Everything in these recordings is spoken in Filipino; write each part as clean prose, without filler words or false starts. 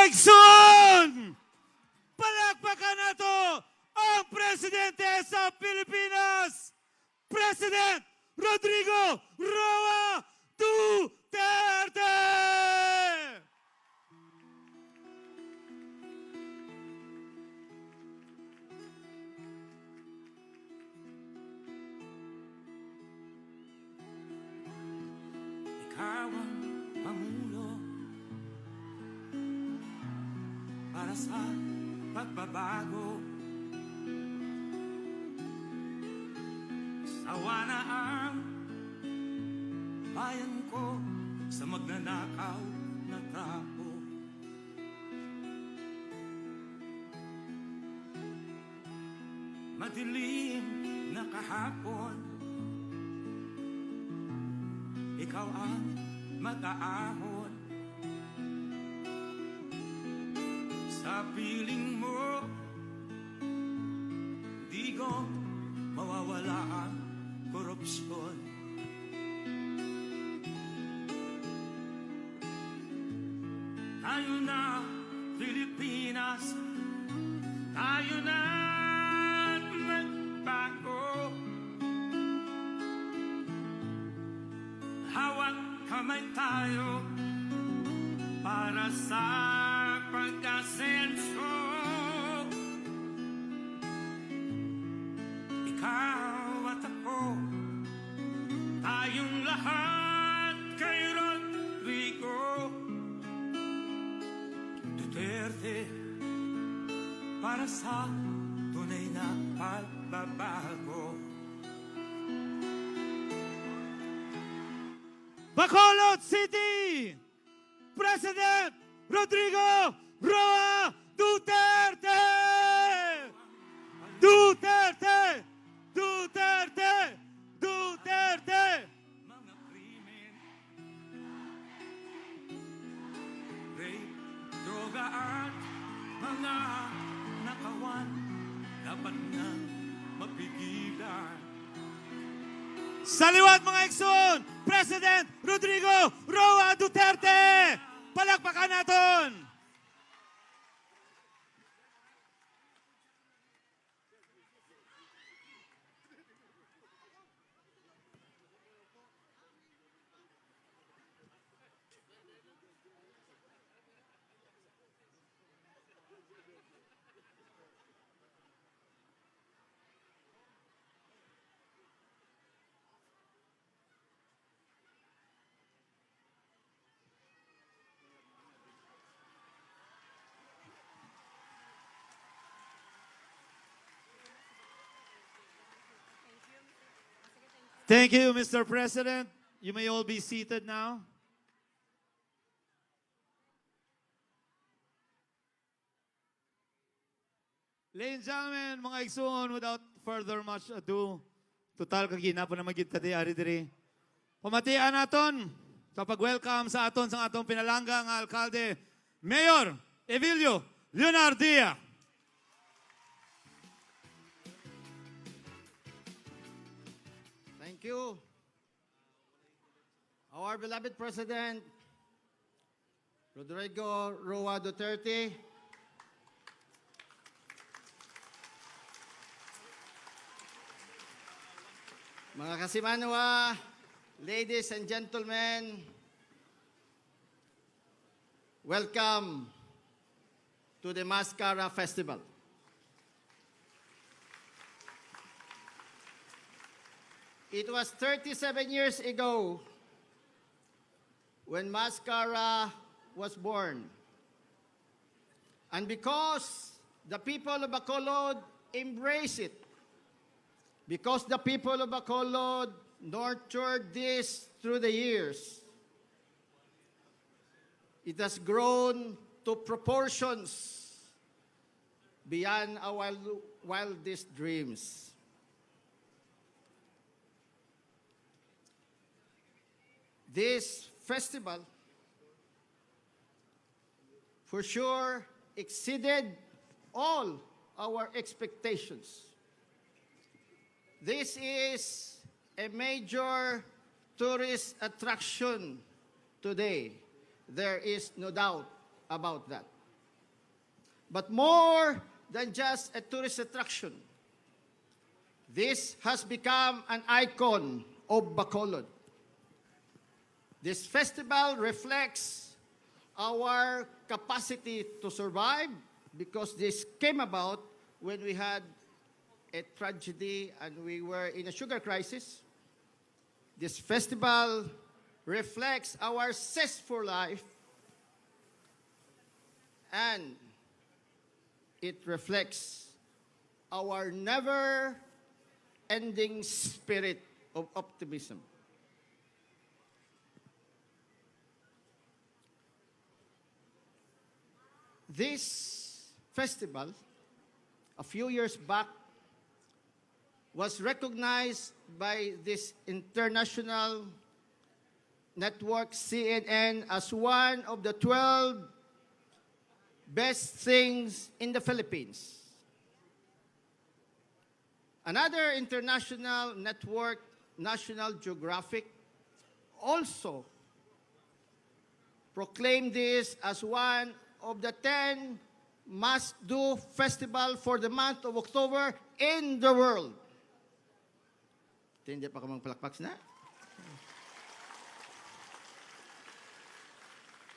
igsoon! Palakpakan nato ang Presidente sa Pilipinas, President Rodrigo Roa Duterte! Ikaw ang Pangulo para sa pagbabago. Sawa na ang bayan ko sa magnanakaw na tao. Madilim na kahapon, ikaw ang mag-aahon. Sa piling mo, di ko mawawala ang korupsyon. Tayo na, Pilipinas, tayo na magbago. Hawak kamay tayo para sa pag-asenso. Ikaw at ako, tayong lahat kay Rodrigo Duterte, para sa tunay na pagbabago. Bacolod City, President Rodrigo Roa Duterte! Duterte! Duterte! Duterte! Mga krimen, rape, droga at mga nakawan, dapat na mapigilan. Sa liwat mga igsoon, President Rodrigo Roa Duterte! Palakpakan natin! Thank you, Mr. President. You may all be seated now. Ladies and gentlemen, mga igsoon, without further much ado, total kagina po na magiging ari diri. Pamatian naton sa pag-welcome sa aton sa atong pinalangga nga alkalde, Mayor Evilio Leonardia. Thank you. Our beloved President, Rodrigo Roa Duterte, mga kasimanwa, ladies and gentlemen, welcome to the Masskara Festival. It was 37 years ago when Masskara was born. And because the people of Bacolod embrace it, because the people of Bacolod nurtured this through the years, it has grown to proportions beyond our wildest dreams. This festival, for sure, exceeded all our expectations. This is a major tourist attraction today. There is no doubt about that. But more than just a tourist attraction, this has become an icon of Bacolod. This festival reflects our capacity to survive because this came about when we had a tragedy and we were in a sugar crisis. This festival reflects our zest for life, and it reflects our never-ending spirit of optimism. This festival, a few years back, was recognized by this international network, CNN, as one of the 12 best things in the Philippines. Another international network, National Geographic, also proclaimed this as one of the 10 must-do festival for the month of October in the world. Hindi pa kamang palakpaks na?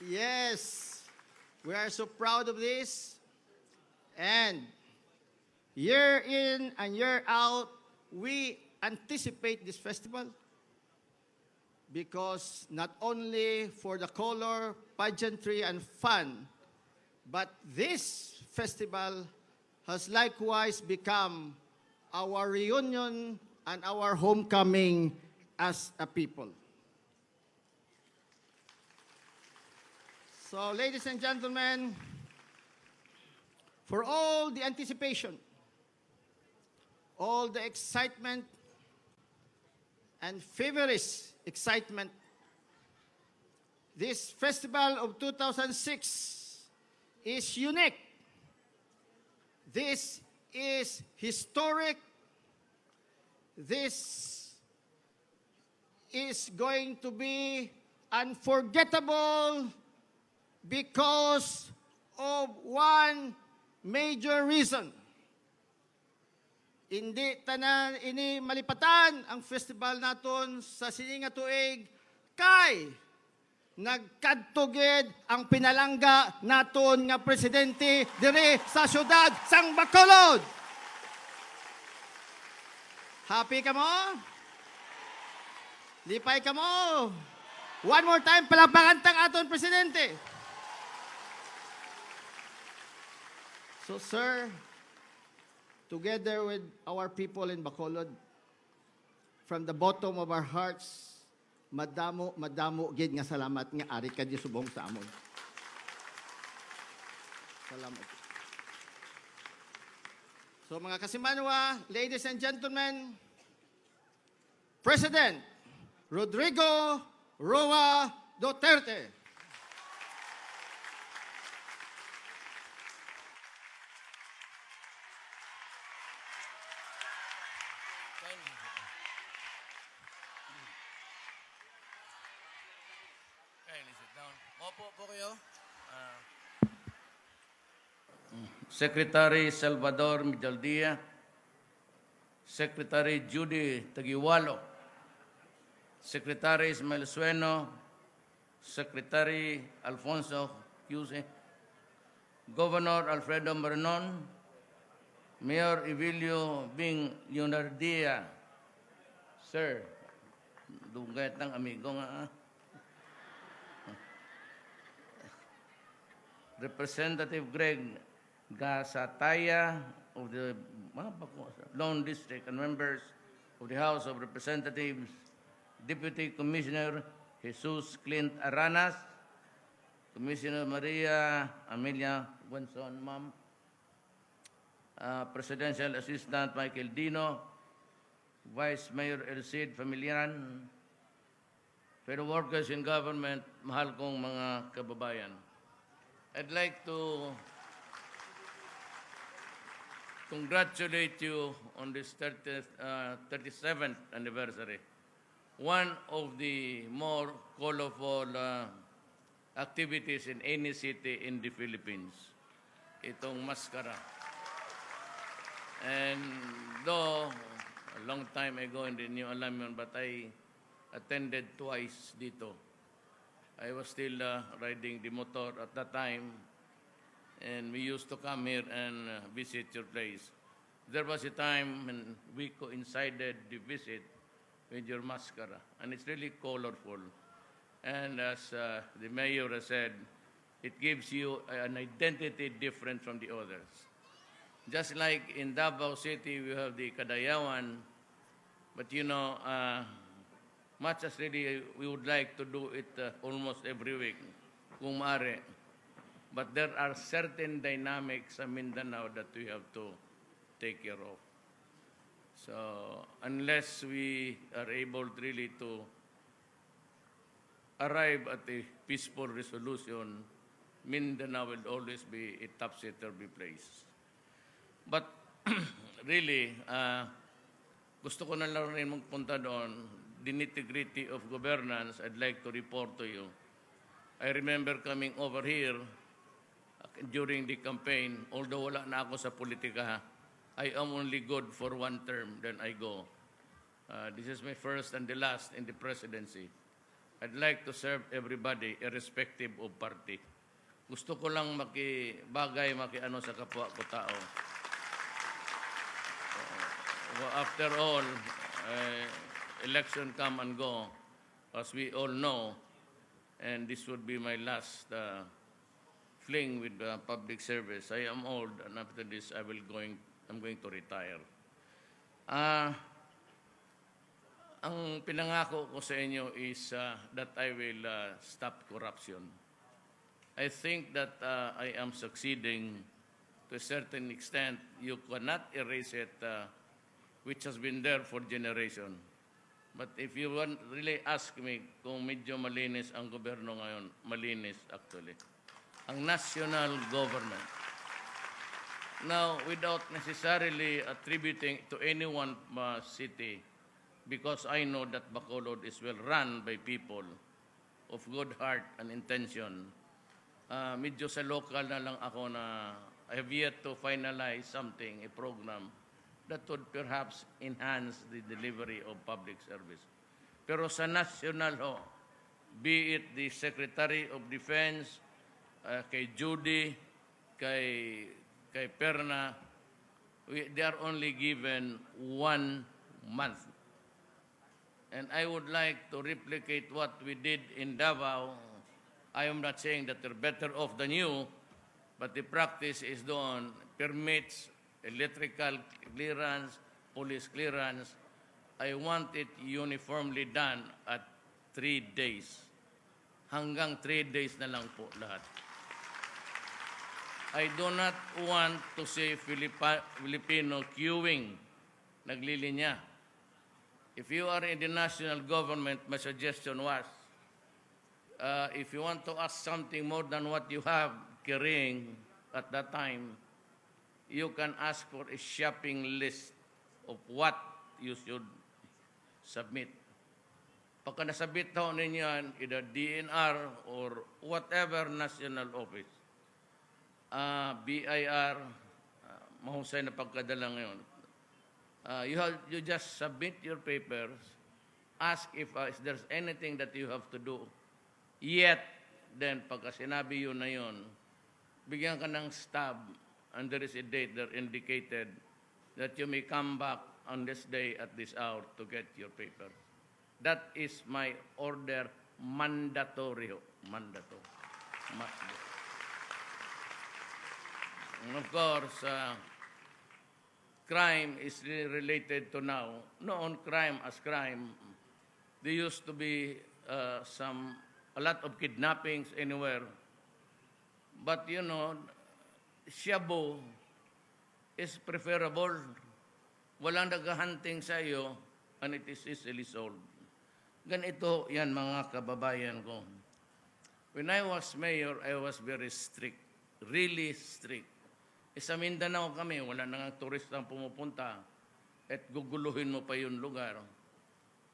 Yes, we are so proud of this. And year in and year out, we anticipate this festival because not only for the color, pageantry, and fun, but this festival has likewise become our reunion and our homecoming as a people. So, ladies and gentlemen, for all the anticipation, all the excitement, and feverish excitement, this festival of 2006 is unique. This is historic. This is going to be unforgettable because of one major reason. Hindi tanan ini malipatan ang festival naton sa sininga tuig kay nagkadtugid ang pinalangga naton nga presidente diri sa syudad sang Bacolod. Happy ka mo? Lipay ka mo? One more time, palakpakan tang aton presidente. So, sir, together with our people in Bacolod, from the bottom of our hearts, madamo gid nga salamat nga ari ka di subong sa amon. Salamat. So mga kasimanwa, ladies and gentlemen, President Rodrigo Roa Duterte. Kindly sit down. Opo po kayo. Secretary Salvador Midaldia, Secretary Judy Tagiwalo, Secretary Ismael Sueno, Secretary Alfonso Cuse, Governor Alfredo Marinon, Mayor Evilio Bing Leonardia, Sir, dugay ng amigo nga. Representative Greg Gasataya of the Lone District and members of the House of Representatives, Deputy Commissioner Jesus Clint Aranas, Commissioner Maria Amelia Wenson, Ma'am, Presidential Assistant Michael Dino, Vice Mayor Elcid Familiaran, fellow workers in government, mahal kong mga kababayan. I'd like to congratulate you on this 37th anniversary. One of the more colorful activities in any city in the Philippines. itong Masskara. And though a long time ago in the New Alamyon, but I attended twice dito. I was still riding the motor at that time, and we used to come here and visit your place. There was a time when we coincided the visit with your Masskara, and it's really colorful. And as the mayor has said, it gives you an identity different from the others. Just like in Davao City, we have the Kadayawan, but you know, much as really we would like to do it almost every week, kung maaari. But there are certain dynamics sa Mindanao that we have to take care of. So unless we are able really to arrive at a peaceful resolution, Mindanao will always be a topsy-turvy place. But really, gusto ko na lang rin magpunta doon, the nitty-gritty of governance. I'd like to report to you. I remember coming over here during the campaign, although wala na ako sa politika, I am only good for one term, then I go. This is my first and the last in the presidency. I'd like to serve everybody, irrespective of party. Gusto ko lang makibagay, makiano sa kapwa ko tao. After all, election come and go, as we all know, and this would be my last fling with public service. I am old, and after this, I'm going to retire. Ang pinangako ko sa inyo is that I will stop corruption. I think that I am succeeding to a certain extent. You cannot erase it, which has been there for generation. But if you want really ask me kung medyo malinis ang gobyerno ngayon, malinis actually. Ang national government. Now, without necessarily attributing to any one city, because I know that Bacolod is well run by people of good heart and intention, medyo sa local na lang ako na I have yet to finalize something, a program, that would perhaps enhance the delivery of public service. Pero sa national ho, be it the Secretary of Defense, kay Judy, kay Perna, they are only given 1 month. And I would like to replicate what we did in Davao. I am not saying that they're better off than you, but the practice is done, permits, electrical clearance, police clearance. I want it uniformly done at 3 days. Hanggang 3 days na lang po lahat. I do not want to say Filipino queuing, naglilinya. If you are in the national government, my suggestion was, if you want to ask something more than what you have carrying at that time, you can ask for a shopping list of what you should submit. Pagka nasabit ho ninyo yan, either DNR or whatever national office, BIR, mahusay na pagkadala ngayon. You just submit your papers, ask if there's anything that you have to do. Yet, then pagka sinabi yun na yun, bigyan ka ng stub, and there is a date there indicated that you may come back on this day at this hour to get your paper. That is my order, mandatory. Mandatory. Must be. And of course, crime is related to now. Noon, crime as crime, there used to be a lot of kidnappings anywhere. But you know, shabu is preferable. Walang naghahunting sa iyo, and it is easily sold. Ganito yan mga kababayan ko. When I was mayor, I was very strict. Really strict. Sa Mindanao kami, wala nang turistang pumupunta at guguluhin mo pa yung lugar.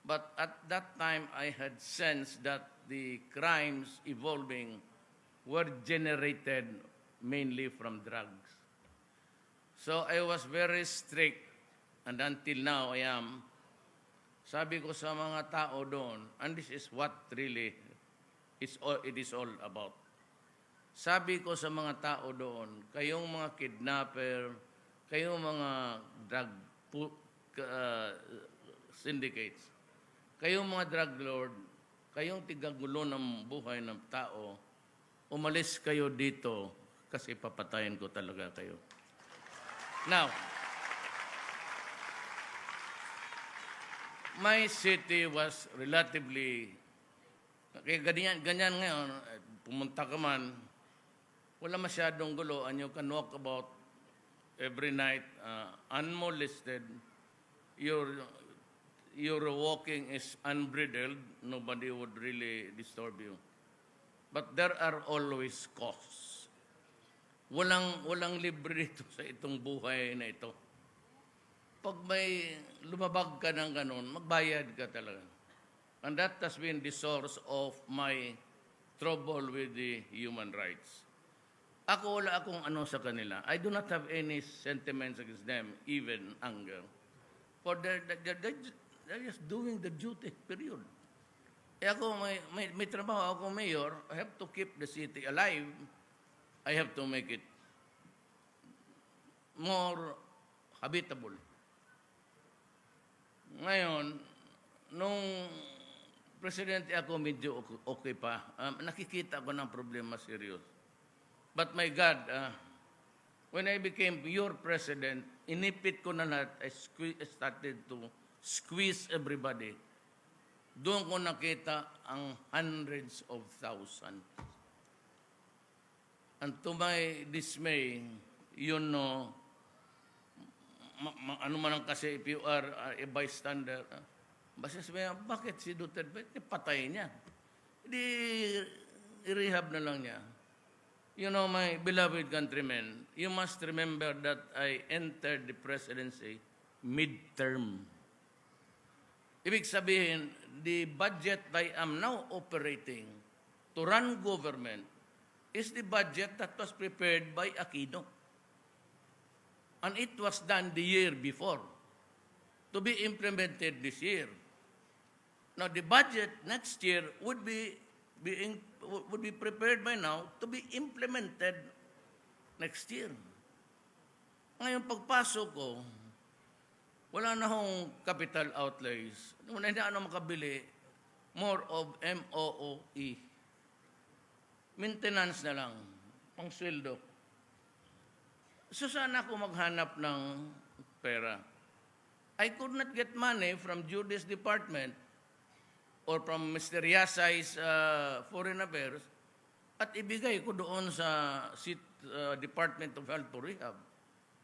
But at that time, I had sensed that the crimes evolving were generated mainly from drugs. So I was very strict, and until now I am. Sabi ko sa mga tao doon, and this is what really it is all about. Sabi ko sa mga tao doon, kayong mga kidnapper, kayong mga drug syndicates, kayong mga drug lord, kayong tigagulo ng buhay ng tao, umalis kayo dito kasi papatayin ko talaga kayo. Now, my city was relatively, kaya ganyan ngayon, pumunta ka man, wala masyadong gulo, and you can walk about every night unmolested. Your walking is unbridled, nobody would really disturb you. But there are always costs. Walang libre dito sa itong buhay na ito. Pag may lumabag ka ng ganun, magbayad ka talaga. And that has been the source of my trouble with the human rights. Ako, wala akong ano sa kanila. I do not have any sentiments against them, even anger. For they're just doing the duty, period. Eh ako, may trabaho ako, mayor. I have to keep the city alive. I have to make it more habitable. Ngayon, nung presidente ako, medyo okay pa. Nakikita ko ng problema serious. But my God, when I became your president, inipit ko na lahat. I started to squeeze everybody. Doon ko nakita ang hundreds of thousands. And to my dismay, you know, ano man ang kasi, if you are a bystander, basta sabihin, bakit si Duterte? Patay niya. Hindi, i-rehab na lang niya. You know, my beloved countrymen, you must remember that I entered the presidency midterm. Ibig sabihin, the budget I am now operating to run government is the budget that was prepared by Aquino. And it was done the year before to be implemented this year. Now, the budget next year would be prepared by now to be implemented next year. Ngayon, pagpasok ko, wala na hong capital outlays. Wala na ano makabili, more of MOOE. Maintenance na lang, pang sweldo. So sana ako maghanap ng pera. I could not get money from Judy's department or from Mr. Yasay's Foreign Affairs at ibigay ko doon sa Department of Health for Rehab.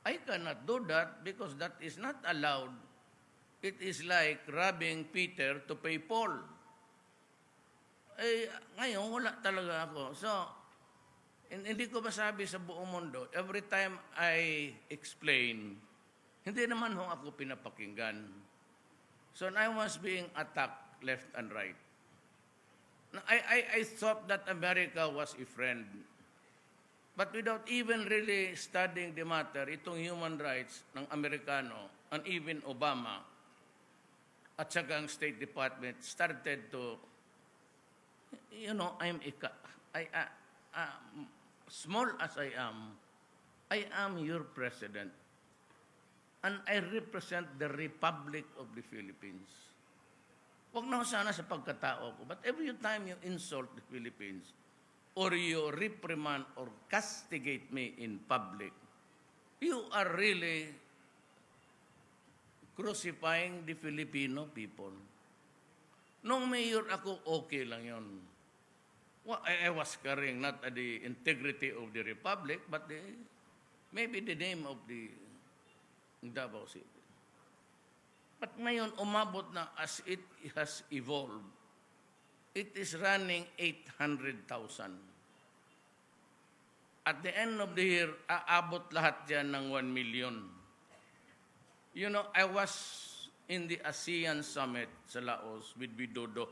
I cannot do that because that is not allowed. It is like robbing Peter to pay Paul. Eh, ngayon, wala talaga ako. So, hindi ko masabi sa buong mundo, every time I explain, hindi naman ho ako pinapakinggan. So, I was being attacked left and right. I thought that America was a friend. But without even really studying the matter, itong human rights ng Amerikano and even Obama at saka ang State Department started to, you know, small as I am your president. And I represent the Republic of the Philippines. Huwag na sana sa pagkatao ko, but every time you insult the Philippines, or you reprimand or castigate me in public, you are really crucifying the Filipino people. Nung mayor ako, okay lang yun. Well, I was carrying not the integrity of the Republic, but maybe the name of the Davao City. But ngayon, umabot na as it has evolved. It is running 800,000. At the end of the year, aabot lahat dyan ng 1 million. You know, I was in the ASEAN Summit sa Laos with Widodo,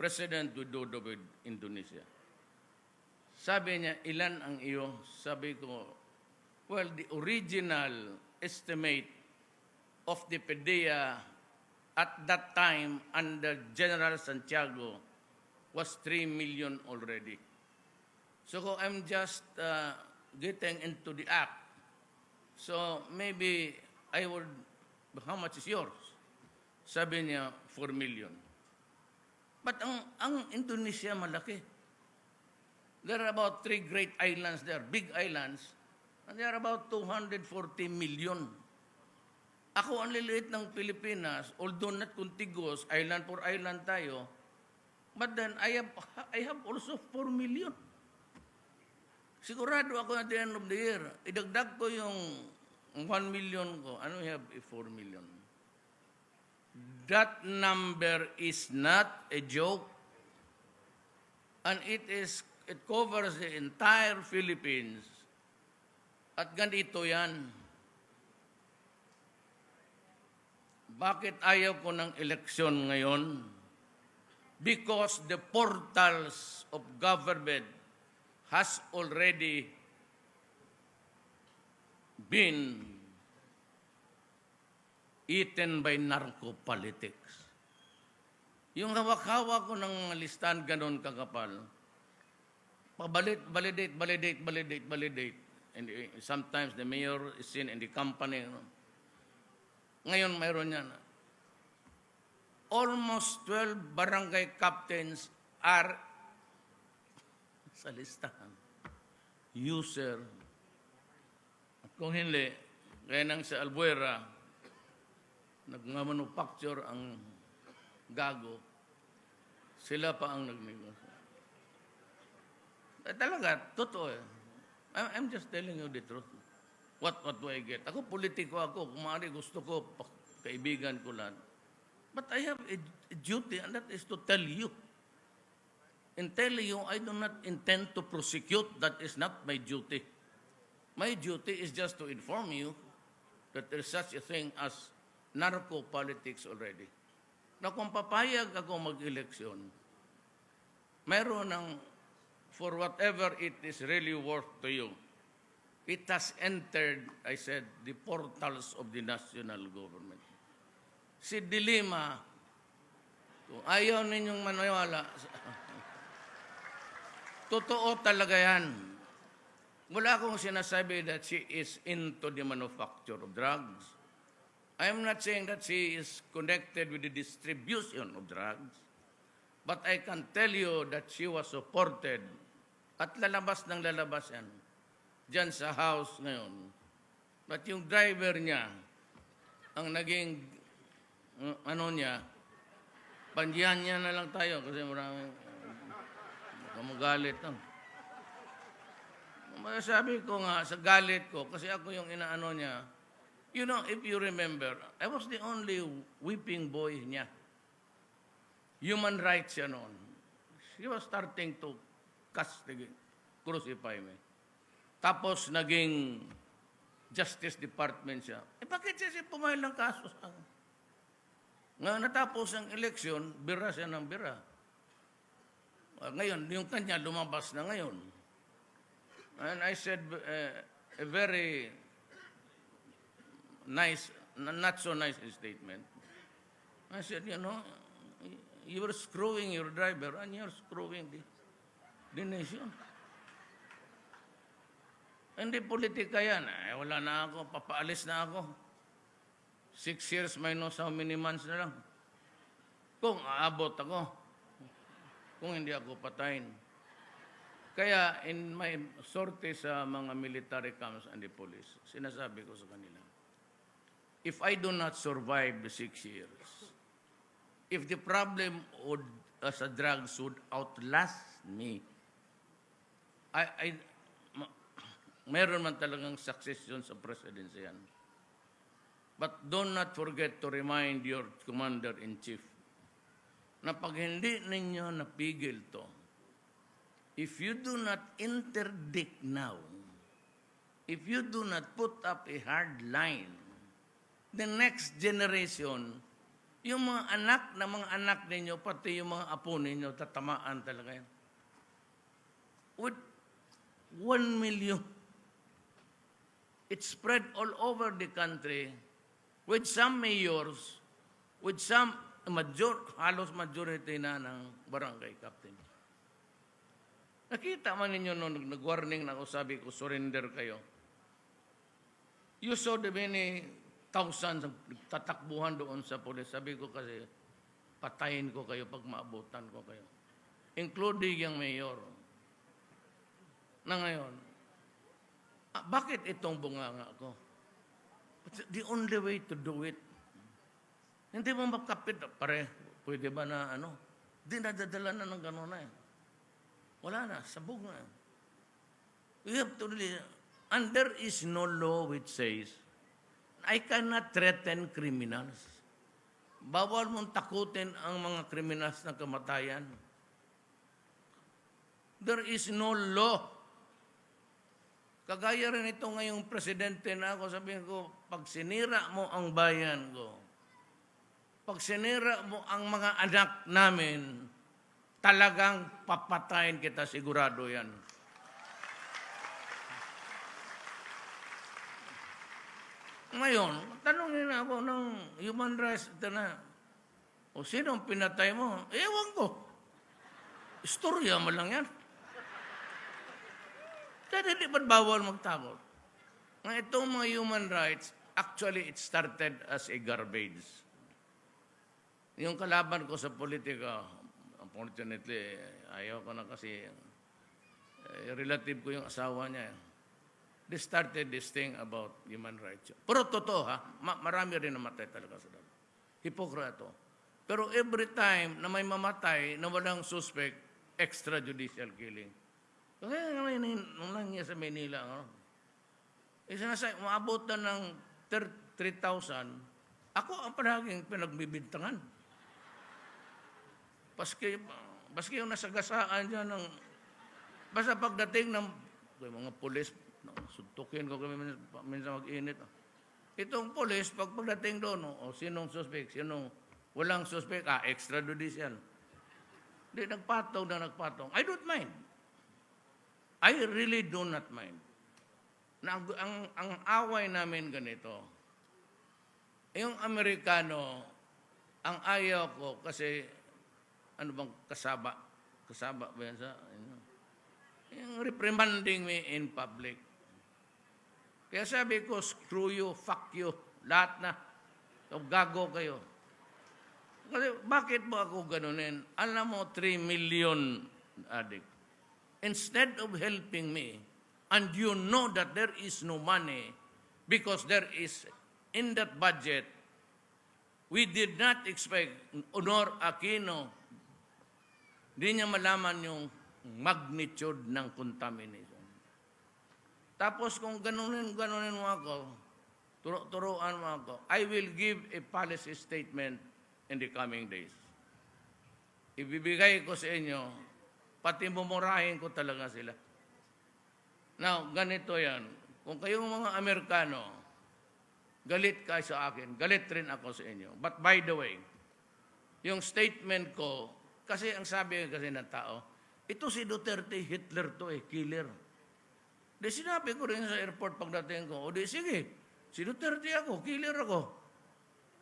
President Widodo with Indonesia. Sabi niya, ilan ang iyo? Sabi ko, well, the original estimate of the PDEA at that time under General Santiago was 3 million already. So I'm just getting into the act. So maybe I would, how much is yours? Sabi niya, 4 million. But ang Indonesia malaki. There are about 3 great islands there, big islands, and they are about 240 million. Ako ang liliit ng Pilipinas, although not contiguous, island for island tayo, but then I have also 4 million. Sigurado ako at the end of the year, idagdag ko yung 1 million ko, ano have 4 million? That number is not a joke, and it covers the entire Philippines. At ganito yan. Bakit ayaw ko ng eleksyon ngayon? Because the portals of government has already been eaten by narco-politics. Yung hawak-hawak ko ng listahan ganon kakapal, validate. And sometimes the mayor is seen in the company. Ngayon mayroon yan. Almost 12 barangay captains are sa listahan. User. At kung hindi, kaya nang sa Albuera, nag-manufacture ang gago, sila pa ang nagnegosyo. Talaga, totoo eh. I'm just telling you the truth. What do I get? Ako, politiko ako. Kung maaari gusto ko, kaibigan ko lang. But I have a duty, and that is to tell you. In telling you, I do not intend to prosecute. That is not my duty. My duty is just to inform you that there is such a thing as narco-politics already. Na kung papayag ako mag-eleksyon, mayroon ng for whatever it is really worth to you, it has entered, I said, the portals of the national government. Si Dilima, kung ayaw ninyong maniwala, totoo talaga yan. Wala akong sinasabi that she is into the manufacture of drugs. I'm not saying that she is connected with the distribution of drugs. But I can tell you that she was supported at lalabas ng lalabas yan dyan sa house ngayon. But yung driver niya, ang naging, pandiyan niya na lang tayo kasi maraming magalit. Sabi ko nga, sa galit ko, kasi ako yung inaano niya, you know, if you remember, I was the only whipping boy niya. Human rights siya noon. She was starting to crucify me. Tapos naging Justice Department siya. Bakit siya pumayag ng kaso sa akin? Ngayon natapos ang eleksyon, bira siya ng bira. Ngayon, yung kanya lumabas na ngayon. And I said a very nice, not so nice statement. I said, you know, you were screwing your driver and you're screwing the nation. Hindi politika yan. Wala na ako, papaalis na ako. 6 years minus how many months na lang. Kung aabot ako, kung hindi ako patayin. Kaya in my sortie sa mga military camps and the police, sinasabi ko sa kanila, if I do not survive the 6 years, if the problem sa drugs would outlast me, meron man talagang succession sa presidency yan. But do not forget to remind your commander-in-chief na pag hindi ninyo napigil to, if you do not interdict now, if you do not put up a hard line, the next generation, yung mga anak ninyo, pati yung mga apo ninyo, tatamaan talaga yan. 1 million. It's spread all over the country with some mayors, with some halos majority na ng barangay captain. Nakita man ninyo nung nag-warning na ako, sabi ko, surrender kayo. You saw the many thousands tatakbuhan doon sa pulis. Sabi ko kasi, patayin ko kayo pag maabutan ko kayo. Including yung mayor. Na ngayon, bakit itong bunganga ko? It's the only way to do it. Hindi mo makapit, pare, pwede ba na Di nadadala na ng gano'n na Wala na, sabog na. We have to really, and there is no law which says, I cannot threaten criminals. Bawal mong takutin ang mga criminals na kamatayan. There is no law. Kagaya rin ito ngayong presidente na ako, sabihin ko, pag sinira mo ang bayan ko, pag sinira mo ang mga anak namin, talagang papatayin kita, sigurado yan. Ngayon, tanongin ako ng human rights na, o sino ang pinatay mo? Ewan ko. Istorya mo lang yan. Kaya hindi ba't bawal magtakot? Nga itong mga human rights, actually it started as a garbage. Yung kalaban ko sa politika, unfortunately, ayaw ko na kasi relative ko yung asawa niya. They started this thing about human rights. Pero totoo marami rin namatay talaga sa dagat. Hipokrito. Pero every time na may mamatay na walang suspect, extrajudicial killing. Kasi nung lang niya sa Manila, sinasay, umabot na ng 3,000, ako ang palaging pinagbibintangan. Paski yung nasagasaan dyan ng, basta pagdating ng mga pulis, suntukin ko kami minsan mag-init. Itong pulis, pagdating doon, sinong suspect, sinong walang suspect, extrajudicial. Di, nagpatong. I don't mind. I really do not mind. Na ang away namin ganito, yung Amerikano, ang ayaw ko kasi, ano bang kasaba? Kasaba ba yan sa, yung reprimanding me in public. Kaya sabi ko, screw you, fuck you, lahat na. So, gago kayo. Kasi bakit mo ako ganunin? Alam mo, 3 million addict. Instead of helping me, and you know that there is no money because there is, in that budget, we did not expect Honor Aquino, di niya malaman yung magnitude ng contamination. Tapos kung ganunin mo ako, turuan mo ako, I will give a policy statement in the coming days. Ibibigay ko sa inyo, pati mumurahin ko talaga sila. Now, ganito yan. Kung kayong mga Amerikano, galit kayo sa akin, galit rin ako sa inyo. But by the way, yung statement ko, kasi ang sabi kasi ng tao, ito si Duterte, Hitler to killer. Di sinabi ko rin sa airport pagdating ko, o di sige, si Duterte ako, killer ako.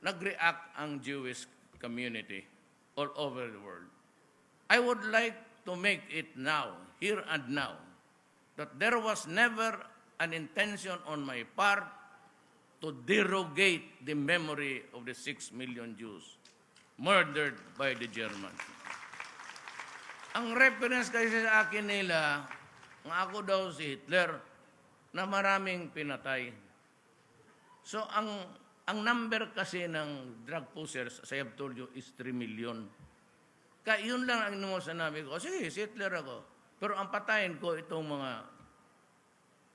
Nag-react ang Jewish community all over the world. I would like to make it now, here and now, that there was never an intention on my part to derogate the memory of the 6 million Jews murdered by the Germans. Ang reference kasi sa akin nila, nga ako daw si Hitler, na maraming pinatay. So, ang number kasi ng drug pushers, as I have told you, is 3 million. Kaya yun lang ang sinabi ko, sige, si Hitler ako. Pero ang patayin ko itong mga,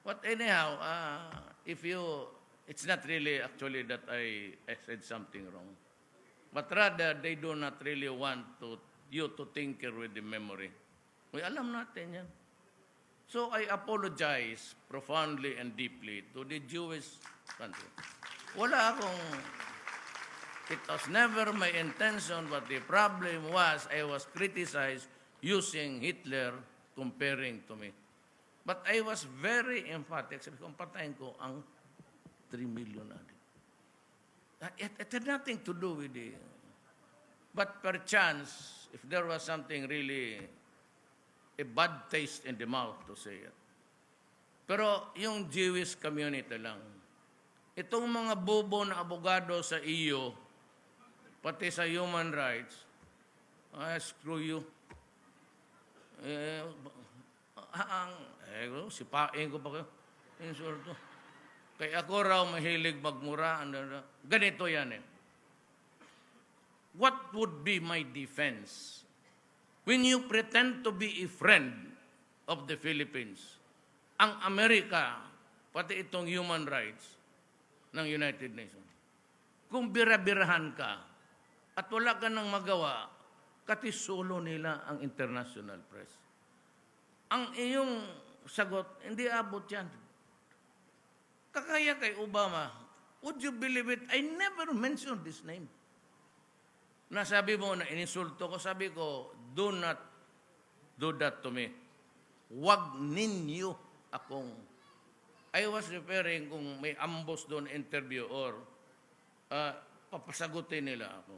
but anyhow, it's not really actually that I said something wrong. But rather, they do not really want you to tinker with the memory. Alam natin yan. So I apologize profoundly and deeply to the Jewish country. It was never my intention, but the problem was I was criticized using Hitler comparing to me. But I was very emphatic. Sabi ko, patayin ko ang 3 million natin. It had nothing to do with it. But perchance, if there was something really a bad taste in the mouth to say it. Pero yung Jewish community lang, itong mga bobo na abogado sa EU, pati sa human rights, screw you. Sipain ko pa kayo. Insulto. Kaya ako raw mahilig magmura. Ganito yan eh. What would be my defense when you pretend to be a friend of the Philippines? Ang Amerika, pati itong human rights ng United Nations, kung bira-birahan ka at wala ka nang magawa, katisulo nila ang international press. Ang iyong sagot, hindi abot yan. Kakaya kay Obama, would you believe it? I never mentioned this name. Nasabi mo na ininsulto ko, sabi ko, do not do that to me. Huwag ninyo akong... I was referring kung may ambush doon interview or papasagutin nila ako.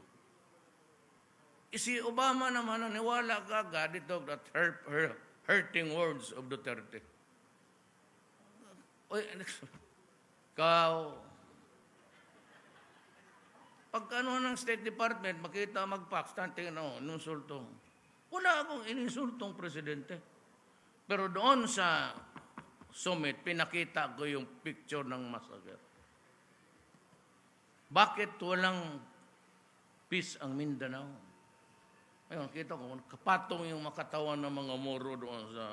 Si Obama naman naniwala kagad ito that hurting words of Duterte. Pagkano ng State Department, makita mag-fax, tingnan ako, ininsultong. Wala akong ininsultong presidente. Pero doon sa summit, pinakita ko yung picture ng Masskara. Bakit walang peace ang Mindanao? Ayun, kita ko, kapatong yung makatawan ng mga Moro doon sa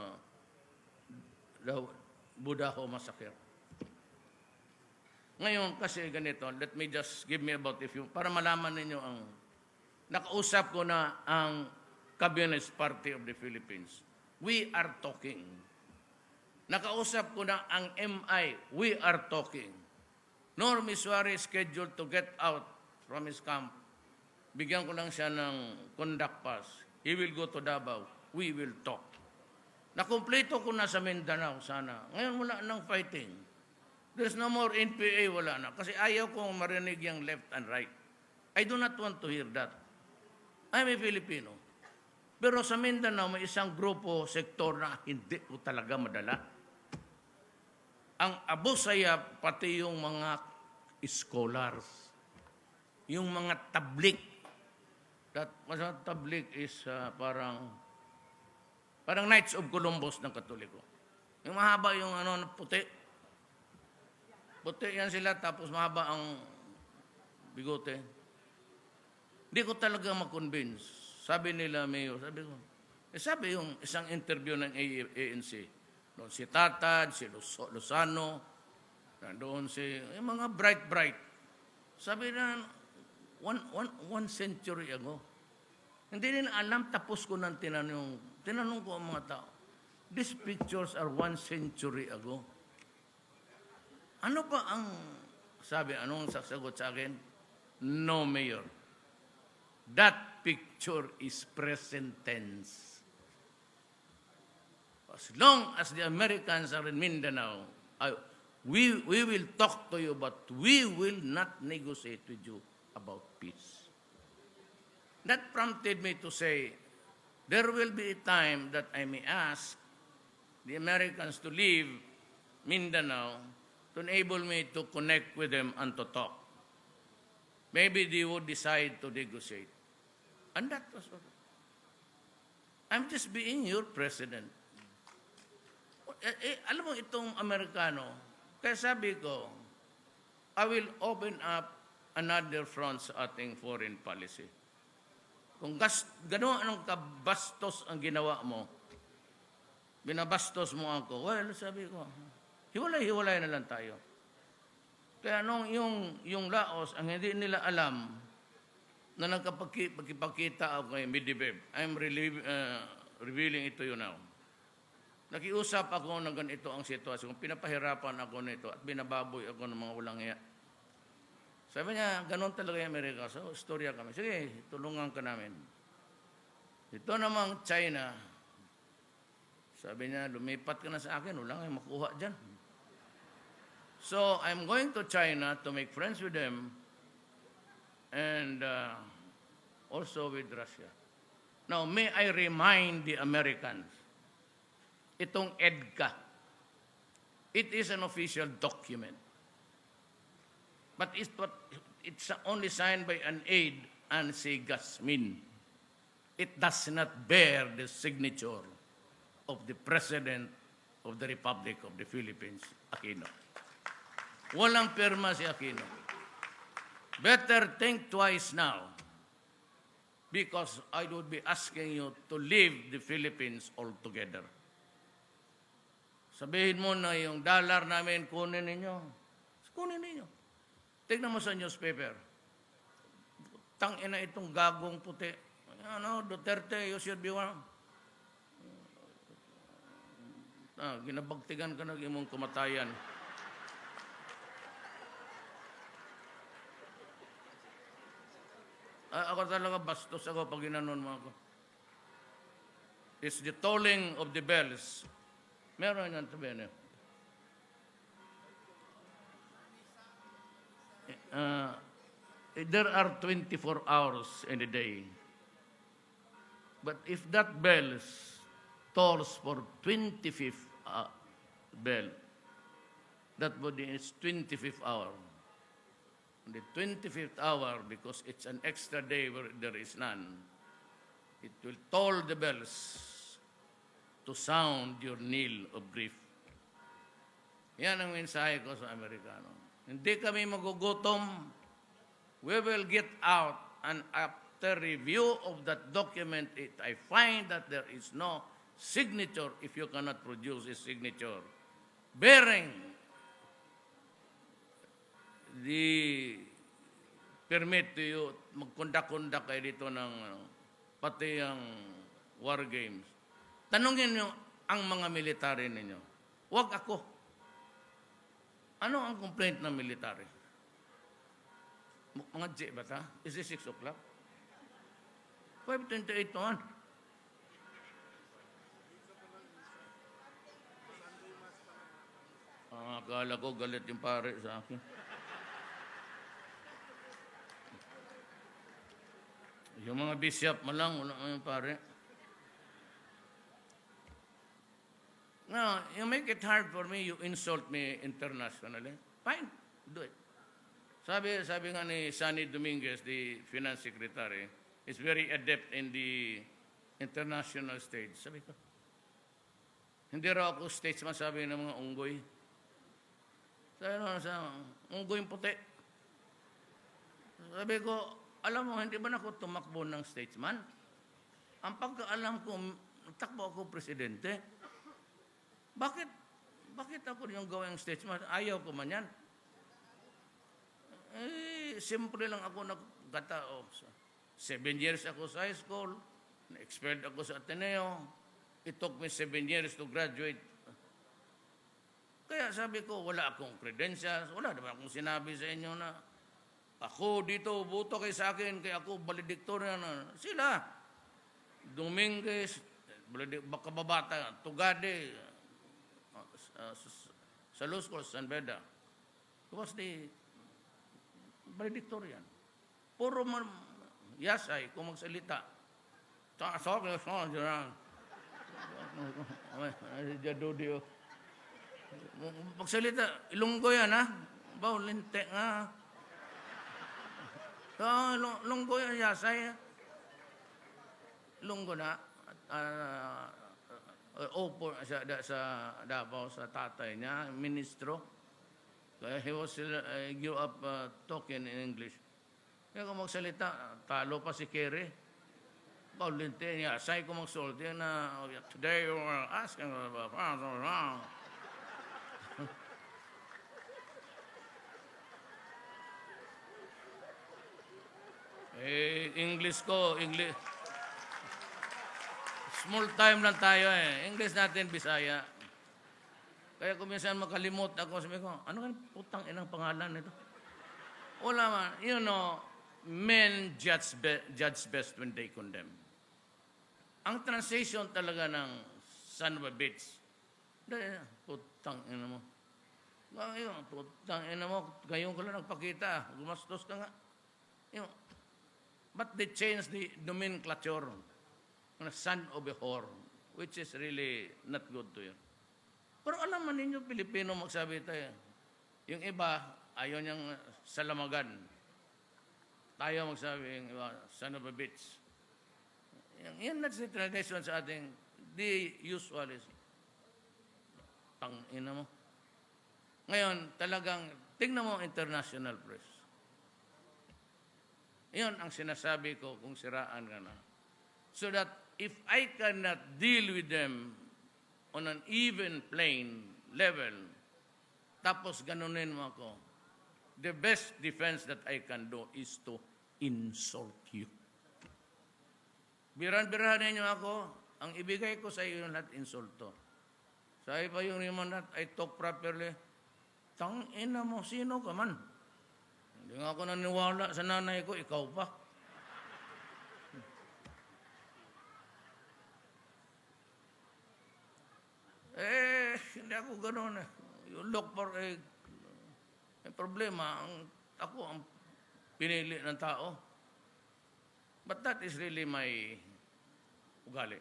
Budaho Masskara. Ngayon, kasi ganito, let me just give me about a few, para malaman ninyo ang, nakausap ko na ang Communist Party of the Philippines. We are talking. Nakausap ko na ang MI. We are talking. Norm Suarez scheduled to get out from his camp. Bigyan ko lang siya ng conduct pass. He will go to Davao. We will talk. Nakumpleto ko na sa Mindanao sana. Ngayon wala nang fighting. There's no more NPA, wala na. Kasi ayaw kong marinig yung left and right. I do not want to hear that. I'm a Filipino. Pero sa Mindanao, may isang grupo, sektor na hindi ko talaga madala. Ang Abu Sayyaf, pati yung mga scholars, yung mga tablik. Tablik is parang Knights of Columbus ng Katoliko. Yung mahaba yung puti. Puti yan sila, tapos mahaba ang bigote. Hindi ko talaga makonvince. Sabi nila, Mayor, sabi yung isang interview ng ANC. Doon si Tatad, si Lozano, doon si, yung mga bright. Sabi na, one century ago. Hindi nila alam, tapos ko nang tinanong ko ang mga tao. These pictures are 1 century ago. Ano pa ang sabi? Anong sasagot sa akin? No, Mayor. That picture is present tense. As long as the Americans are in Mindanao, we will talk to you, but we will not negotiate with you about peace. That prompted me to say, there will be a time that I may ask the Americans to leave Mindanao to enable me to connect with them and to talk. Maybe they would decide to negotiate. And that was all. I'm just being your president. Alam mo itong Amerikano, kaya sabi ko, I will open up another front sa ating foreign policy. Kung gano'n anong kabastos ang ginawa mo, binabastos mo ako, well, sabi ko, hiwalay na lang tayo. Kaya nung yung Laos, ang hindi nila alam na nagkapagkita ako kay Medvedev, I'm revealing it to you now. Nakiusap ako na ganito ang sitwasyon. Pinapahirapan ako nito at binababoy ako ng mga walang hiya. Sabi niya, ganun talaga yung Amerika. So, istorya kami. Sige, tulungan ka namin. Ito namang China, Sabi niya, lumipat ka na sa akin, wala kang makuha dyan. So, I'm going to China to make friends with them and also with Russia. Now, may I remind the Americans, itong EDCA, it is an official document. But it's only signed by an aide and Sigasmin. It does not bear the signature of the President of the Republic of the Philippines, Aquino. Walang pirma si Aquino. Better think twice now because I would be asking you to leave the Philippines altogether. Sabihin mo na yung dollar namin, kunin ninyo. Kunin ninyo. Tignan mo sa newspaper. Tangina itong gagong puti. Ano, Duterte, you should be one. Ginabagtigan ka na imong kumatayan. Ako talaga bastos ako pag ginanon mo ako. It's the tolling of the bells. Meron yan sabihin. There are 24 hours in a day. But if that bell tolls for 25th bell, that would be its 25th hour. The 25th hour, because it's an extra day where there is none, it will toll the bells to sound your knell of grief. Yan ang mensahe ko sa Amerikano. Hindi kami magugutom. We will get out, and after review of that document, I find that there is no signature if you cannot produce a signature bearing the permit to you magkundak-kundak kayo dito ng pati ang war games. Tanungin nyo ang mga military ninyo. Huwag ako. Ano ang complaint ng military? Mga J ba ta? Is it 6 o'clock? 5:28 naman. Akala ko galit yung pare sa akin. Yung mga bishop malang, wala yung pare. Now, you make it hard for me, you insult me internationally. Fine, do it. Sabi nga ni Sonny Dominguez, the finance secretary, is very adept in the international stage. Sabi ko, hindi raw ako statesman, sabi ng mga unggoy. Sabi sa unggoy puti. Sabi ko, alam mo, hindi ba na ako tumakbo ng statesman? Ang pagkaalam ko, takbo ako presidente. Bakit ako yung gawing statesman? Ayaw ko man yan. Siyempre lang ako nagkatao. 7 years ako sa high school. Na-expelled ako sa Ateneo. It took me 7 years to graduate. Kaya sabi ko, wala akong credentials. Wala naman akong sinabi sa inyo na ako dito, buto kayo sa akin, kaya ako valedictorian. Sila. Dominguez, Kababata, Tugade, Salusco, San Beda. It was the valedictorian. Puro yasay kung magsalita. Magsalita, Ilonggo yan, ha? Baw, linte nga. Ilonggo yan, yasay. Ilonggo na. Opo sa Davao, sa tatay niya, ministro. He was grew up talking in English. Kaya kung magsalita, talo pa si Kerry. Paulinte niya, say ko magsulti na, today you are asking about English ko, English. Small time lang tayo eh. English natin, Bisaya. Kaya kung minsan makalimot ako, sabi ko, ano kan putang inang pangalan nito? Wala man. You know, men judge best when they condemn. Ang translation talaga ng son of a bitch. Dahil, putang ina mo. Ngayon, putang ina mo, ngayon ka lang nagpakita, gumastos ka nga. Yung, but they changed the nomenclature na son of a whore, which is really not good to you. Pero alam man ninyo, Pilipino magsabi tayo. Yung iba, ayaw niyang salamagan. Tayo magsabi, yung iba, son of a bitch. Yan na sa tradition sa ating, the usual is, tangina mo. Ngayon, talagang, tingnan mo ang international press. Yan ang sinasabi ko kung siraan ka na. So that if I cannot deal with them on an even plain level, tapos ganunin mo ako, the best defense that I can do is to insult you. Biran-birahan ninyo ako, ang ibigay ko sa iyo yung lahat insulto. Sa iyo pa yung naman that I talk properly, tangina mo, sino ka man? Hindi nga ako naniwala sa nanay ko, ikaw pa. Hindi ako gano'n. You look for a problema. Ako ang pinili ng tao. But that is really my ugali.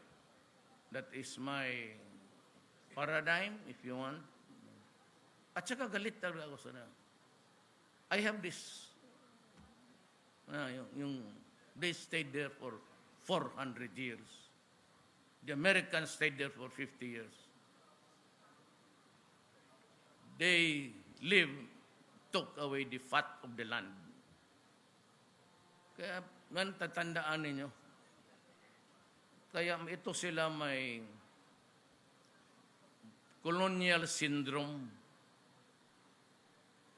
That is my paradigm, if you want. At saka galit talaga ako sa na. I have this, they stayed there for 400 years. The Americans stayed there for 50 years. They took away the fat of the land. Kaya, man, tatandaan ninyo. Kaya ito sila may colonial syndrome.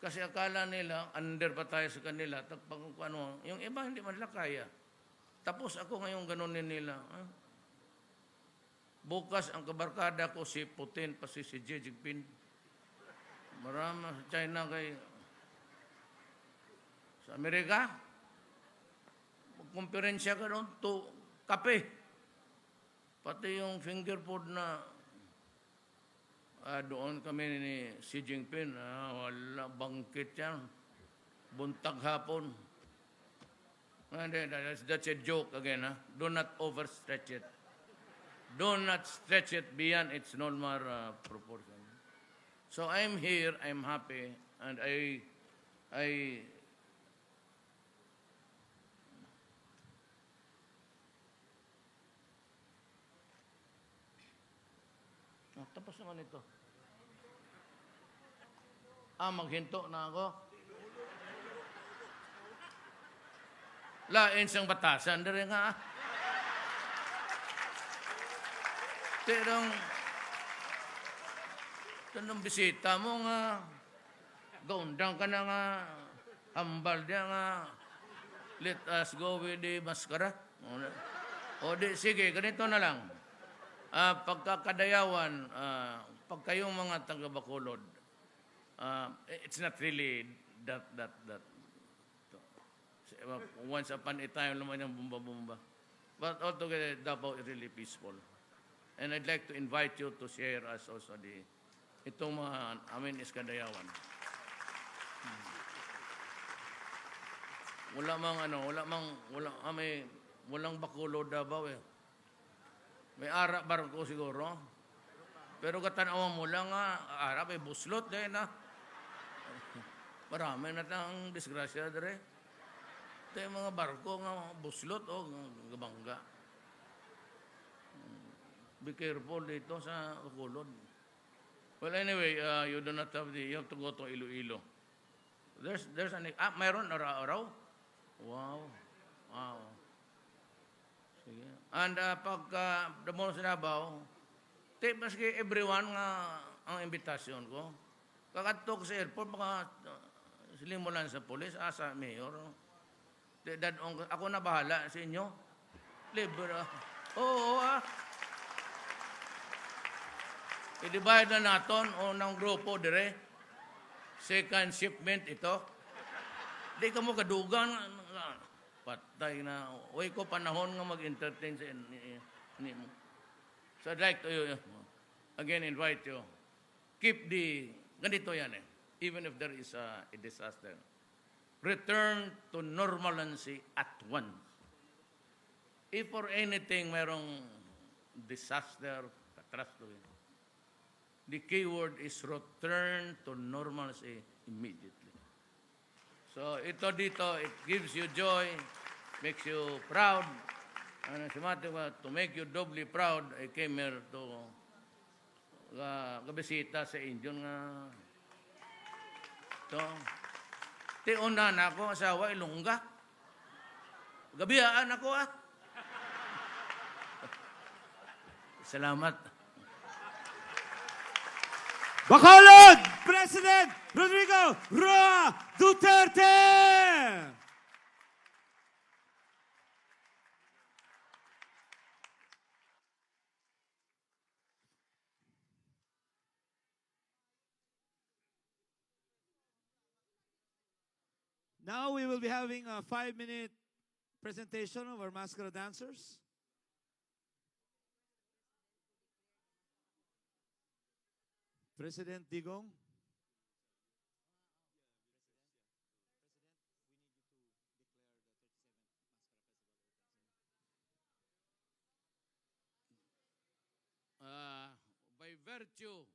Kasi akala nila, under pa tayo sa kanila, yung iba hindi man nila kaya. Tapos ako ngayon ganunin nila. Bukas ang kabarkada ko si Putin, pa si Xi Jinping. Marami sa China sa Amerika. Magkumperensya ka doon to kape. Pati yung finger food na doon kami ni Xi Jinping, wala, bangkit yan. Buntag hapon. That's a joke again. Do not overstretch it. Do not stretch it beyond its normal proportion. So I'm here, I'm happy, and tapos naman ito. Maghinto na ako. Lain siyang batasan, dari nga. Tanong bisita mo nga, gaundang ka na nga, hambal niya nga, let us go with the Masskara. O di, sige, ganito na lang. Pagkakadayawan, pag kayong mga taga-Bacolod, it's not really that. Once upon a time, naman yung bumba-bumba. But altogether, Davao is really peaceful. And I'd like to invite you to share us also itong mga amin iskadayawan. Walang Bacolod Davao eh. May ara barko siguro. Pero katanawan mo lang ara may buslot din na. Marami na tang disgrasya dire. Ito yung mga barko nga buslot o gabangga. Be careful dito sa Bacolod. Well, anyway, you do not have you have to go to Iloilo. There's mayroon araw-araw? Wow. Sige. And pagka damo sa Davao, maski everyone nga ang imbitasyon ko. Kakatok sa airport, baka silimulan sa polis, sa mayor. Ako na bahala sa inyo. Libre. Oo, I-divide na natin ng grupo dire. Second shipment ito. Di ka mo kadugan. Patay na. Uy ko panahon nga mag-entertain sa inyo. So I'd like to again invite you, keep the, ganito yan even if there is a disaster, return to normalcy at once. If for anything merong disaster, catastrophe, the keyword is return to normalcy immediately. So ito dito, it gives you joy, makes you proud. And as a matter of fact, to make you doubly proud, I came here to kabisita sa inyo nga. To, ti una na ako, asawa, ilungga. Gabiyaan ako Salamat. Bacolod, President Rodrigo Roa Duterte! Now we will be having a 5-minute presentation of our Masskara dancers. President Digong. By virtue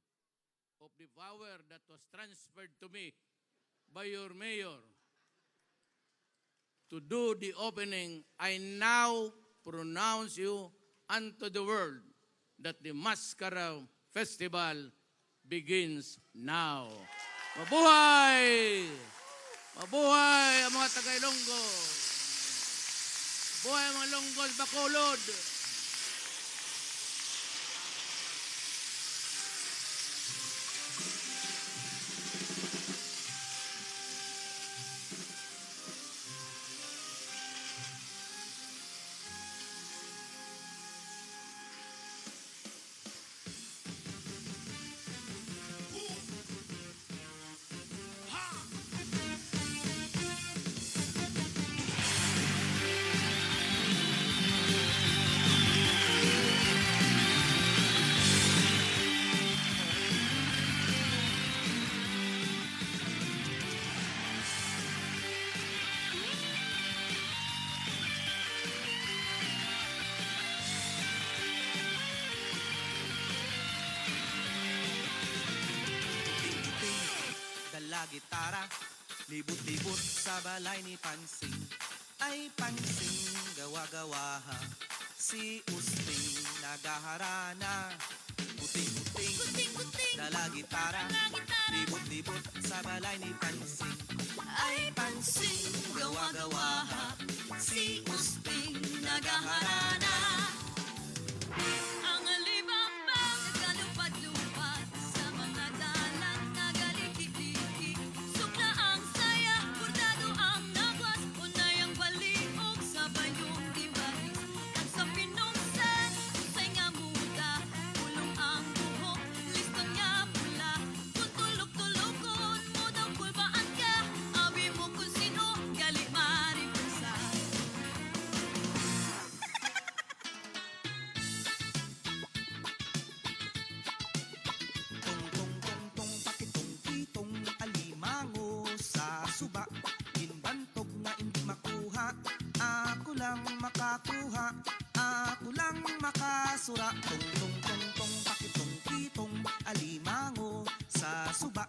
of the power that was transferred to me by your mayor to do the opening, I now pronounce you unto the world that the Masskara Festival begins now. Mabuhay! Mabuhay ang mga taga-Ilonggo! Mabuhay ang mga Ilonggos, Bacolod! Gitara, libot-libot sa balay ni Pansing. Ay Pansing, gawa-gawaha, si Usting nagaharana. Puting-puting, dala gitara, libot-libot sa balay ni Pansing. Ay Pansing, gawa-gawaha, si Usting nagaharana. Ang alibaba nagkalupad-lupad sa mga dalan nagaliki-liki. Sukla ang saya, bordado ang nagwas, unay ang baliog sa bayong tibay. At sa pinungsan, usay nga muda, pulong ang buhok, listo nga pula. Kung tulog-tulokon mo daw kulbaan ka, abi mo kung sino, gali maripusa. Tong-tong-tong-tong, pakitong-kitong, alimango sa suba. Ginbantog na hindi makuha, ako lang makakuha, ako lang makasura. Tong-tong-tong-tong, pakitong-kitong, alimango sa suba.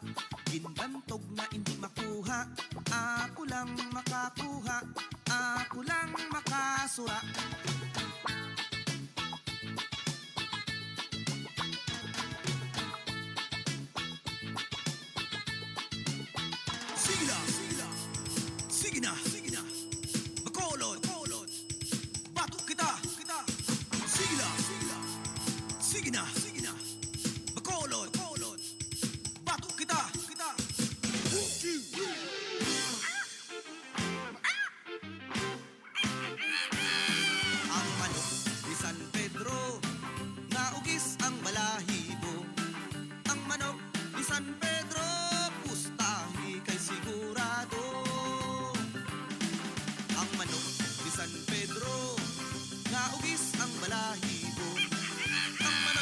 Ginbantog na hindi makuha, ako lang makakuha, ako lang makasura. Sige na, sige na, sige na, sige na. Bacolod, Bacolod, batok kita, kita. Sige na, sige na, sige na, sige na. Bacolod, Bacolod, batok kita, kita. Ang manok ni San Pedro, naugis ang balahibo. Ang manok ni San Pedro, pustahi kay sigurado. Ang manok ni San Pedro, naugis ang balahibo. Ang manok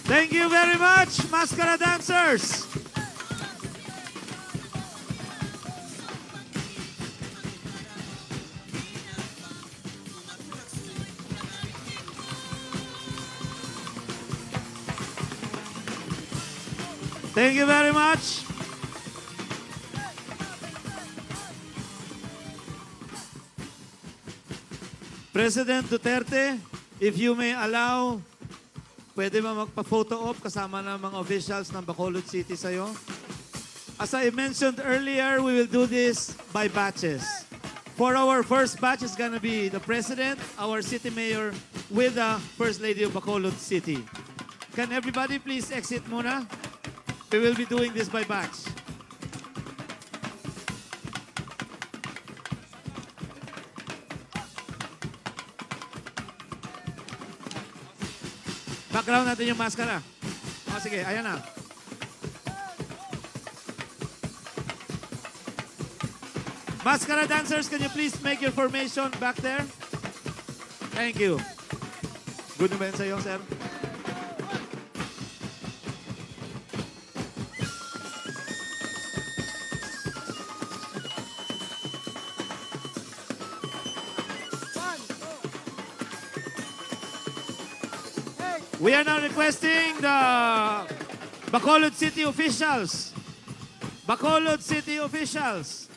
Thank you very much, Masskara dancers. Thank you very much. President Duterte, if you may allow, pwede ba magpa-photo op kasama ng mga officials ng Bacolod City sa'yo? As I mentioned earlier, we will do this by batches. For our first batch is gonna be the President, our City Mayor, with the First Lady of Bacolod City. Can everybody please exit muna? We will be doing this by batch. Background natin yung maskara. O sige, ayan na. Masskara dancers, can you please make your formation back there? Thank you. Good na ba yun sa'yo, sir? We are now requesting the Bacolod City officials. Bacolod City officials.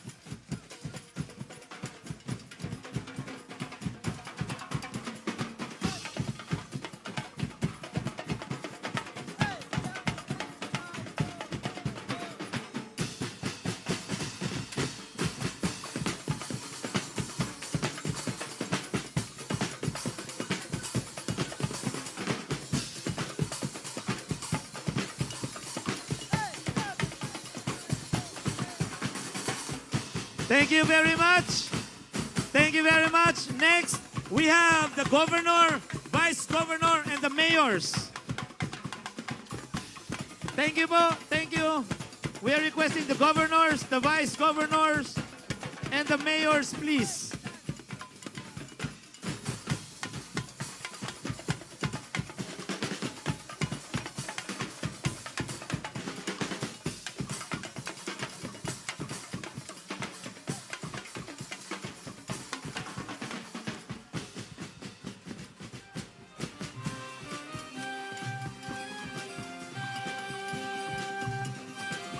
Thank you very much. Thank you very much. Next, we have the governor, vice governor, and the mayors. Thank you po. Thank you. We are requesting the governors, the vice governors, and the mayors, please.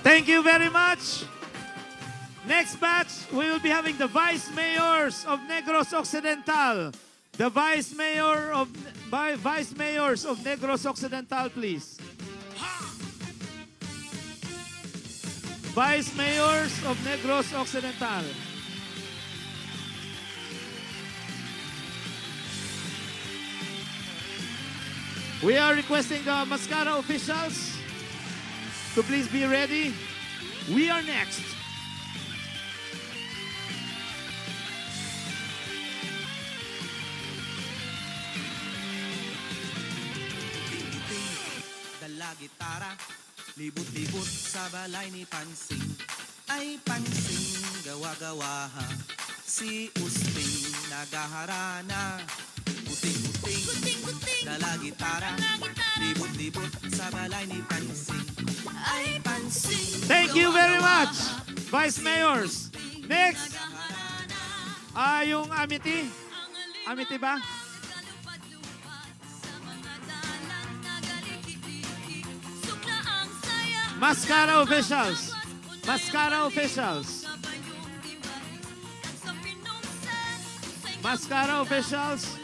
Thank you very much. Next batch, we will be having the Vice Mayors of Negros Occidental. The Vice Mayors of Negros Occidental, please. Vice Mayors of Negros Occidental. We are requesting the Masskara officials to please be ready. We are next. Ting-ting, dala gitara, libot-libot sa balay ni Pansing. Ay Pansing, gawa-gawaha, si Usting nagaharana. Puting-puting, Kuting-kuting, dala gitara, libot-libot sa balay ni Pansing. ay pansing. Thank you very much, Vice Mayors. Next, yung Amity. Amity ba? Masskara officials. Masskara officials. Masskara officials.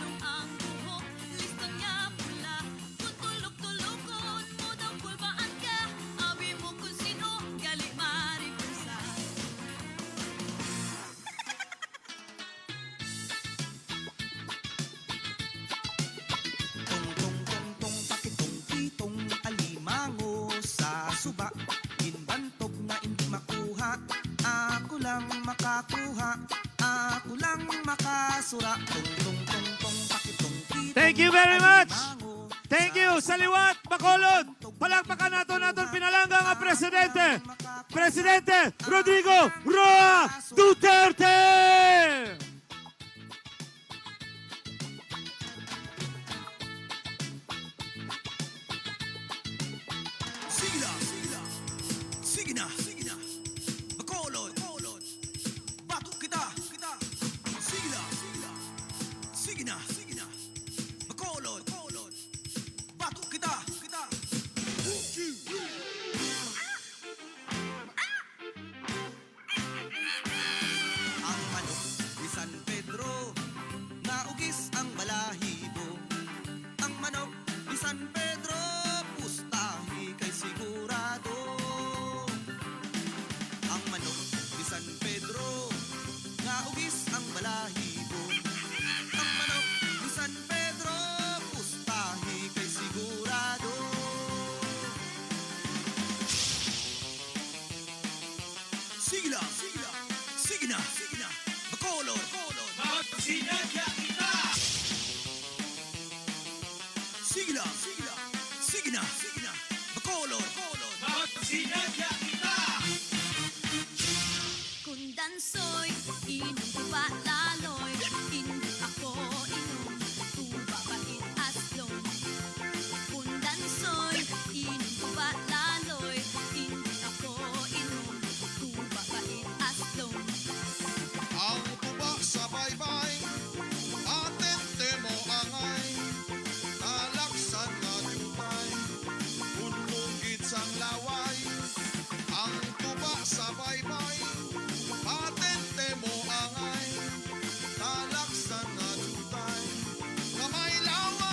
Tong-tong-tong-tong, pakitong-pitong alimango sa suba. Ginbantog na hindi makuha, ako lang makakuha, ako lang makasura. Tong-tong-tong-tong, pakitong-pitong Thank you very much. alimango Thank you. Sa liwat, Bacolod. Palakpakan natin pinalanggang ang Presidente. Presidente Rodrigo Roa Duterte! Sige lang, sige lang. Sige na, sige na. Bacolod, Bacolod. Magsinadya kita! Sige lang, sige lang. Sige na, sige na. Bacolod, Bacolod. Magsinadya kita! Kung dansoy, inom ko ba laloy? Hindi ako inom, tubabait aslong. Kung dansoy, inom ko ba laloy? Hindi ako inom, tubabait aslong. Ang tuba sa baybay, atente mo angay, talaksan nga jutay, unmugit sang laway. Ang tuba sa baybay, atente mo angay, talaksan nga jutay, kamay laway.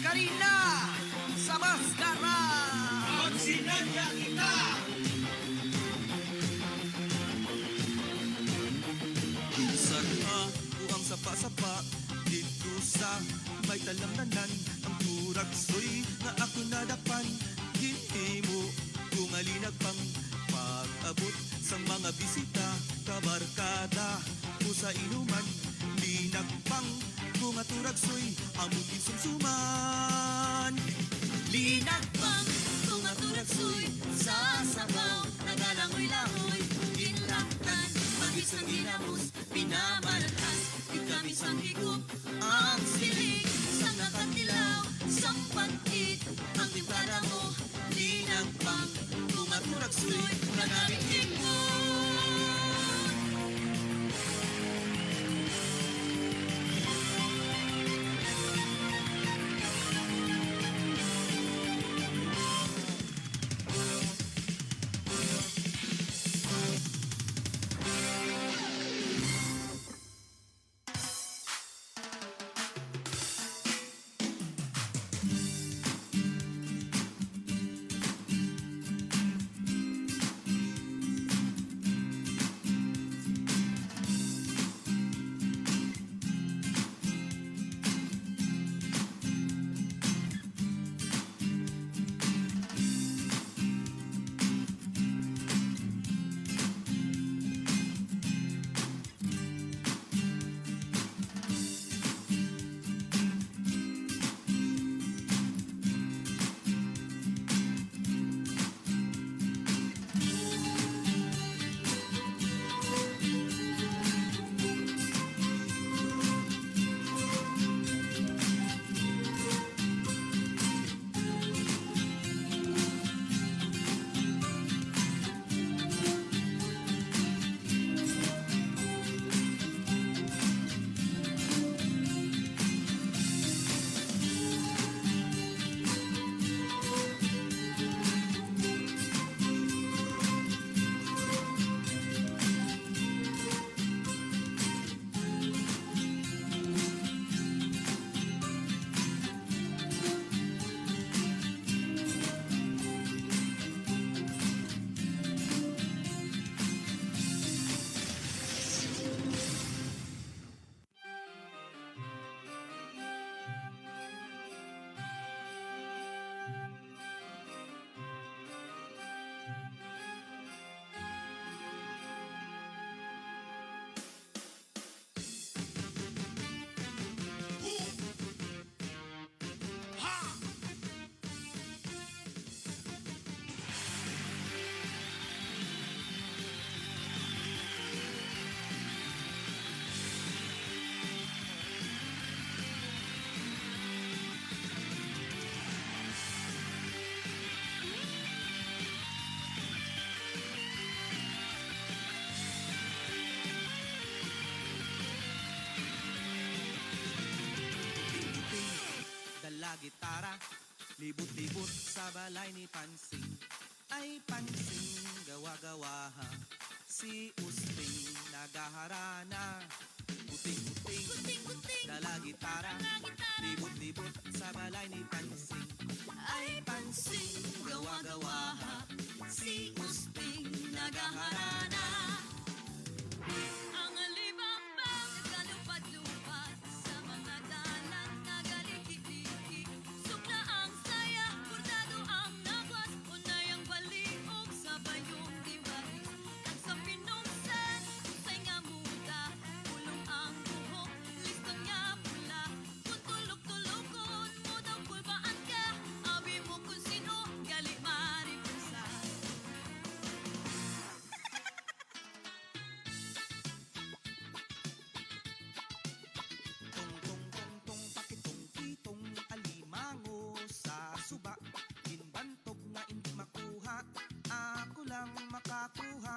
Karina sa Masskara. Magsinadya kita! Minsan buang sapa-sapa dito sa may talamnanan. Ang turagsoy nga ako nadapan. Hindi mo kumalinag pang pag-abot sa mga bisita. Kabarkada o sa inuman. Linag pang kumaturagsoy among ginsumsuman. Linag pang tumaturagsoy sa sabaw, nagalangoy-langoy, ginlaktan, magis ng ginamos, pinamalakas, ikamit sang higop, ang silig, sang nakatilaw, sang pag-it, ang timplada mo, linag pang tumaturagsoy, nagaling mo. gitara, libot-libot sa balay ni Pansing. Ay Pansing, gawa-gawa ha, si Usting nagaharana. Buting-buting, Kuting-kuting, dala gitara, dala gitara. Libot-libot sa balay ni Pansing. Ay pansing, gawa-gawa, si Usping nagaharana. Ang alibambang nagkalupad-lupad sa mga dalan nagalikiki. Sukla ang saya, bordado ang nagwas, unay ang baliog sa bayong diwali. At sa pinungsan, usay nga muda, pulong ang buhok, listong niya pula. Kung tulog-tulokon mo daw kulbaan ka, abi mo kung sino, gali maripusa. Tong tong tong tong pakitong kitong alimango sa suba. Ginbantog na hindi makuha, ako lang makakuha,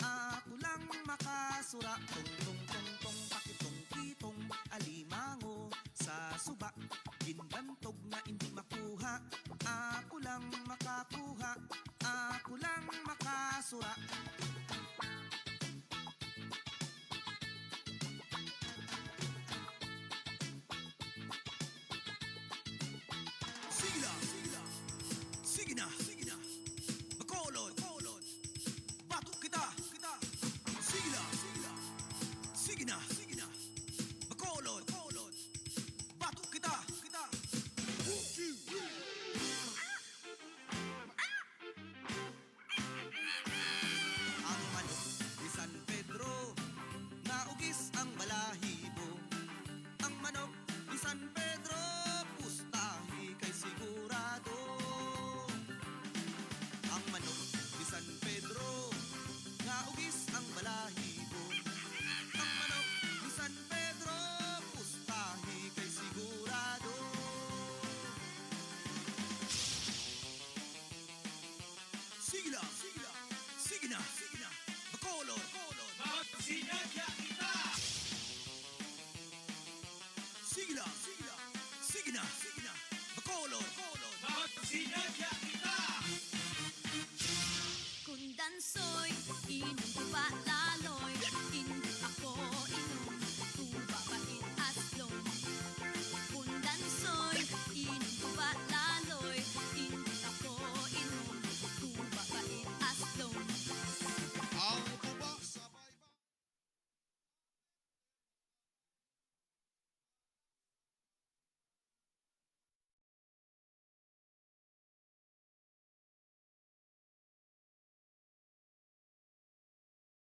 ako lang makasura. Tong tong tong tong pakitong kitong alimango sa suba. Ginbantog na hindi makuha, ako lang makakuha, ako lang makasura.